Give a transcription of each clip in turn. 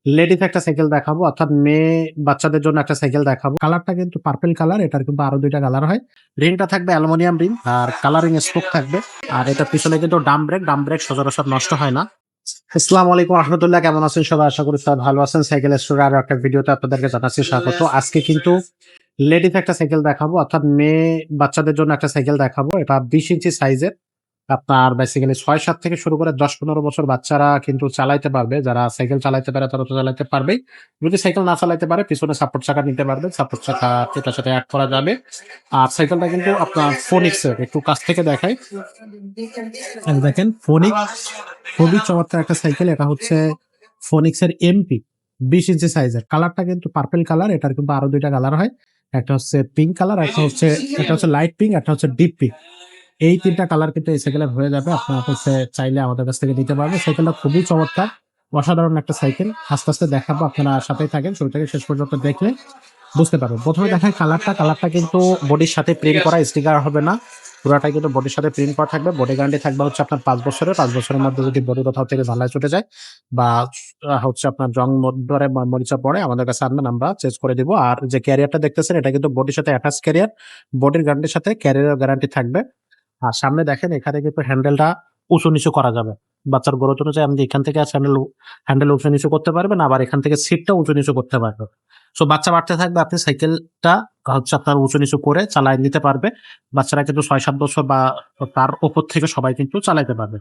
Ladies একটা cycle দেখাবো, অর্থাৎ মেয়ে বাচ্চাদের জন্য একটা সাইকেল দেখাবো। কালারটা কিন্তু পার্পল কালার, এটার কিন্তু আরো দুইটা কালার হয়। রিংটা থাকবে অ্যালুমিনিয়াম রিং আর কালারিং স্পোক থাকবে। আর এটা পিছনে কিন্তু ডাম ব্রেক সচরাচর নষ্ট হয় না। আসসালামু আলাইকুম রহমতুল্লাহ, কেমন আছেন সবাই? আশা করি সবাই ভালো আছেন। সাইকেল স্টোরে আরো একটা ভিডিওতে আপনাদেরকে জানাচ্ছি স্বাগত। আজকে কিন্তু লেডিস একটা সাইকেল দেখাবো, অর্থাৎ মেয়ে বাচ্চাদের জন্য একটা সাইকেল দেখাবো। এটা 20 ইঞ্চি সাইজের। আপনার বেসিক্যালি 6-7 থেকে শুরু করে 10-15 বছর বাচ্চারা কিন্তু চালাইতে পারবে। যারা সাইকেল চালাইতে পারে তারা তো চালাইতে পারবেই। যদি সাইকেল না চালাইতে পারে পিছনে সাপোর্ট চাকা নিতে পারবে। সাপোর্ট চাকা এটার সাথে অ্যাড করা যাবে। আর সাইকেলটা কিন্তু আপনার ফোনিক্সের, একটু কাছ থেকে দেখাই। দেখেন ফোনিক্স খুবই চমৎকার একটা সাইকেল। এটা হচ্ছে ফোনিক্সের এমপি 20 ইঞ্চি সাইজের। কালারটা কিন্তু পার্পল কালার, এটার কিন্তু আরো দুইটা কালার হয়। একটা হচ্ছে পিঙ্ক কালার, একটা হচ্ছে লাইট পিঙ্ক, একটা হচ্ছে ডিপ পিঙ্ক। এই ৩টা কালার কিন্তু এই সাইকেলের হয়ে যাবে। আপনারা হচ্ছে চাইলে আমাদের কাছ থেকে নিতে পারবেন। সাইকেলটা খুবই চমৎকার, অসাধারণ একটা সাইকেল। আস্তে আস্তে দেখাবো, আপনারা সাথেই থাকেন, শুরু থেকে শেষ পর্যন্ত দেখলে বুঝতে পারবেন। প্রথমে দেখায় কালারটা কিন্তু বডির সাথে প্রিন্ট করা, স্টিকার হবে না। পুরাটাই কিন্তু বডির সাথে প্রিন্ট করা থাকবে। বডি গ্যারান্টি থাকবে হচ্ছে আপনার 5 বছরের মধ্যে যদি বডি কোথাও থেকে ঝালাই চটে যায় বা হচ্ছে আপনার জং ধরে মরিচা পড়ে, আমাদের কাছে আনবেন, আমরা চেঞ্জ করে দিব। আর যে ক্যারিয়ারটা দেখতেছেন এটা কিন্তু বডির সাথে অ্যাটাচ ক্যারিয়ার। বডির গ্যারান্টির সাথে ক্যারিয়ারের গ্যারান্টি থাকবে। আর সামনে দেখেন এখানে কিন্তু হ্যান্ডেলটা উঁচু নিচু করা যাবে। বাচ্চার গ্রোথ অনুযায়ী আপনি এখান থেকে হ্যান্ডেল উঁচু নিচু করতে পারবেন, আবার এখান থেকে সিটটা উঁচু নিচু করতে পারবেন। সো বাচ্চা বাড়তে থাকবে, আপনি সাইকেলটা হচ্ছে আপনার উঁচু নিচু করে চালাই নিতে পারবে। বাচ্চারা কিন্তু 6-7 বছর বা তার উপর থেকে সবাই কিন্তু চালাইতে পারবে।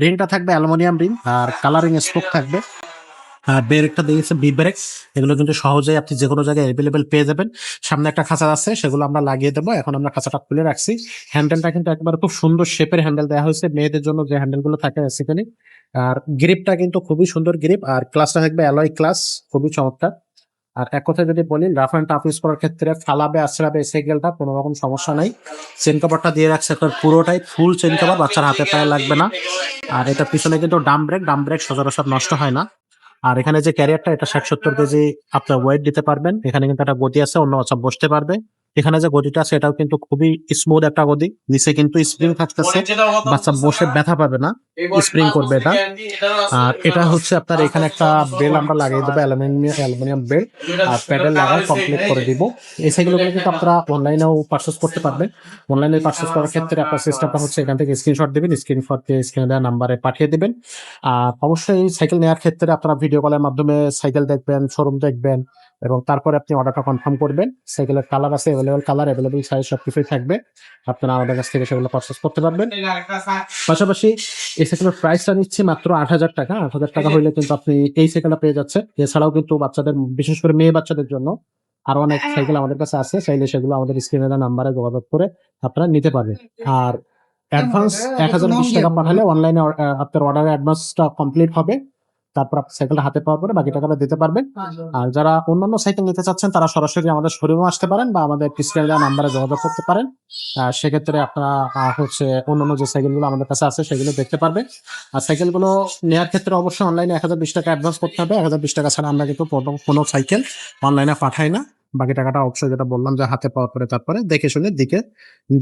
রিংটা থাকবে অ্যালুমিনিয়াম রিং আর কালারিং স্পোক থাকবে। আর ব্রেকটা দিয়েছে বি ব্রেক। এগুলো কিন্তু সহজেই আপনি যে কোনো জায়গায় অ্যাভেলেবেল পেয়ে যাবেন। সামনে একটা খাঁচা আছে, সেগুলো আমরা লাগিয়ে দেবো। এখন আমরা খাঁচাটা খুলে রাখছি। হ্যান্ডেলটা কিন্তু একবার খুব সুন্দর শেপের হ্যান্ডেল দেওয়া হয়েছে, মেয়েদের জন্য যে হ্যান্ডেল গুলো থাকে বেসিক্যালি। আর গ্রিপটা কিন্তু খুবই সুন্দর গ্রিপ। আর ক্লাসটা থাকবে অ্যালয় ক্লাস, খুবই চমৎকার। আর এক কথায় যদি বলি, রাফ অ্যান্ড টাফ ইউজ করার ক্ষেত্রে ফালাবে আছড়াবে এই সাইকেলটা কোনো রকম সমস্যা নাই। চেন কভারটা দিয়ে রাখছে আপনার পুরোটাই ফুল চেন কভার, বাচ্চার হাতে পায়ে লাগবে না। আর এটা পিছনে কিন্তু ডাম ব্রেক সচরাচর নষ্ট হয় না। আর এখানে যে ক্যারিয়ারটা, এটা 60-70 কেজি আপনার ওয়েট দিতে পারবেন। এখানে কিন্তু একটা গদি আছে, অন্য বাচ্চা বসতে পারবে। এখানে যে গদিটা আছে এটাও কিন্তু খুবই স্মুথ একটা গদি। নিচে কিন্তু স্প্রিং থাকতেছে, বাচ্চা বসে ব্যথা পাবে না, স্প্রিং করবে এটা। আর এটা হচ্ছে আপনার এখানে একটা বেল আমরা লাগিয়ে দেবো, অ্যালুমিনিয়াম বেল। আর প্যাডেল লাগাই কমপ্লিট করে দিব। এই সাইকেলগুলো কিন্তু আপনারা অনলাইনেও পারচেস করতে পারবেন। অনলাইনে পারচেস করার ক্ষেত্রে আপনার সিস্টেমটা হচ্ছে এখান থেকে স্ক্রিনশট দিবেন, স্ক্রিনশট দিয়ে স্ক্রিনে দেওয়া নাম্বারে পাঠিয়ে দিবেন। আর অবশ্যই সাইকেল নেওয়ার ক্ষেত্রে আপনারা ভিডিও কলের মাধ্যমে সাইকেল দেখবেন, শোরুম দেখবেন, এবং তারপরে আপনি অর্ডারটা কনফার্ম করবেন। সাইকেলের কালার আছে, অ্যাভেলেবল সাইজ সবকিছুই থাকবে। আপনারা আমাদের কাছ থেকে সেগুলো পারচেস করতে পারবেন। পাশাপাশি এই সাইকেলের প্রাইসটা নিচ্ছে মাত্র 8,000 টাকা। 8,000 টাকা হইলে কিন্তু আপনি এই সাইকেলটা পেয়ে যাচ্ছে। এছাড়াও কিন্তু বাচ্চাদের, বিশেষ করে মেয়ে বাচ্চাদের জন্য আরো অনেক সাইকেল আমাদের কাছে আছে। চাইলে সেগুলো আমাদের স্ক্রিনে দেওয়া নাম্বারে যোগাযোগ করে আপনারা নিতে পারবেন। আর অ্যাডভান্স 1020 টাকা পাঠালে অনলাইনে আপনার অর্ডারের অ্যাডভান্সটা কমপ্লিট হবে। তারপর আপনি সাইকেলটা হাতে পাওয়ার পরে বাকি টাকাটা দিতে পারবেন। আর যারা অন্যান্য সাইকেল নিতে চাচ্ছেন তারা সরাসরি আমাদের শোরুমে আসতে পারেন বা আমাদের স্ক্রিনে দেওয়া নাম্বারে যোগাযোগ করতে পারেন। সেক্ষেত্রে আপনারা হচ্ছে অন্যান্য যে সাইকেলগুলো আমাদের কাছে আছে সেগুলো দেখতে পারবেন। আর সাইকেলগুলো নেওয়ার ক্ষেত্রে অবশ্যই অনলাইনে 1020 টাকা অ্যাডভান্স করতে হবে। 1020 টাকা ছাড়া আমরা কিন্তু কোনো সাইকেল অনলাইনে পাঠাই না। বাকি টাকাটা অবশ্যই, যেটা বললাম, যে হাতে পাওয়ার পরে তারপরে দেখে শুনে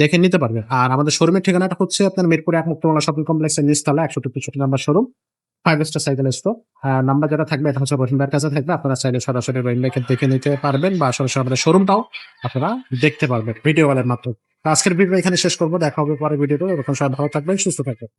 দেখে নিতে পারবেন। আর আমাদের শোরুমের ঠিকানাটা হচ্ছে আপনার মিরপুর 1 মুক্তমালা শপিং কমপ্লেক্সের নিচতলা 163 number showroom, 5 star cycle store. Number যেটা থাকবে এটা হচ্ছে রহিম ভাইয়ের কাছে থাকবে। আপনারা চাইলে সরাসরি রহিম ভাইকে দেখে নিতে পারবেন বা সরাসরি আমাদের শোরুমটাও আপনারা দেখতে পারবেন ভিডিও কলের মাধ্যমে। আজকের ভিডিও এখানে শেষ করবো, দেখা হবে পরে ভিডিওতে। তখন সবাই ভালো থাকবেন, সুস্থ থাকবেন।